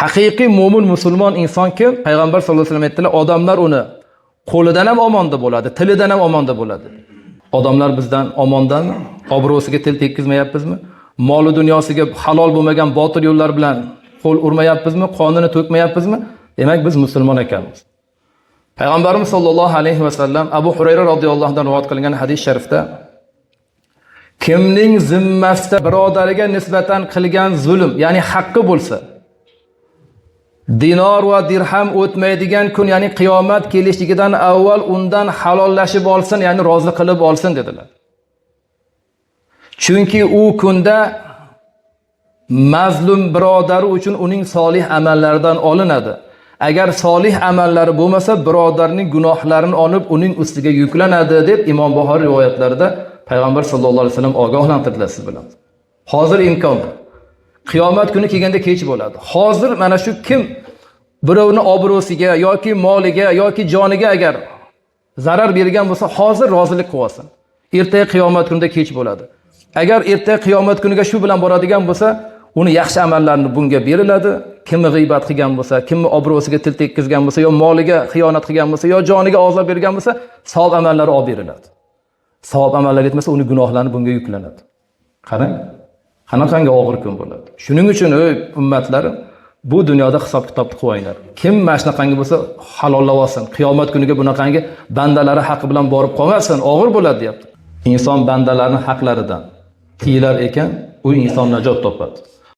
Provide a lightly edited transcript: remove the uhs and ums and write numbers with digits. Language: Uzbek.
Haqiqiy mo'min musulmon inson kim? Payg'ambar sollallohu alayhi vasallam aytdilar, odamlar uni qo'lidan ham omonda bo'ladi, tilidan ham omonda bo'ladi. Odamlar bizdan omondanmi? Obro'siga til tekkizmayapmizmi? Moli dunyosiga halol bo'lmagan botil yo'llar bilan qo'l urmayapmizmi? Qonini to'kmayapmizmi? Demak biz musulmon ekanmiz. Payg'ambarimiz sollallohu alayhi vasallam Abu Hurayra radhiyallohu anhu rivoyat qilingan hadis sharifda kimning zimmasida birodariga nisbatan qilgan zulm, ya'ni haqqi bo'lsa, dinor va dirham o'tmaydigan kun, ya'ni qiyomat kelishligidan avval undan halollashib olsin, ya'ni rozi qilib olsin dedilar. Chunki u kunda mazlum birodari uchun uning solih amallaridan olinadi. Agar solih amallari bo'lmasa, birodarning gunohlarini olib uning ustiga yuklanadi deb Imom Buxoriy rivoyatlarida Payg'ambar sollallohu alayhi vasallam ogohlantirdilar siz bilan. Hozir imkon bor. Qiyomat kuni kelganda kech bo'ladi. Hozir mana shu kim birovni obro'siga yoki moliga yoki joniga agar zarar bergan bo'lsa, hozir rozilik qilsin. Ertaga qiyomat kunida kech bo'ladi. Agar ertaga qiyomat kuniga shu bilan boradigan bo'lsa, uni yaxshi amallarni bunga beriladi. Kimni g'iybat qilgan bo'lsa, kimni obro'siga til tekkizgan bo'lsa, yo moliga xiyonat qilgan bo'lsa, yo joniga ozor bergan bo'lsa, savob amallari olib beriladi. Savob amallar etmasa, uni gunohlarini bunga yuklanadi. Qarang, qanaqangi og'ir kun bo'ladi. Shuning uchun ey ummatlarim, bu dunyoda hisob kitobni qo'yinglar. Kim mana shunaqangi bo'lsa, halollab olsin. Qiyomat kuniga bunaqangi bandalari haqqi bilan borib qolmasin, og'ir bo'ladi deyapti. Inson bandalarining haqlaridan tiyilar ekan, u inson najot topadi.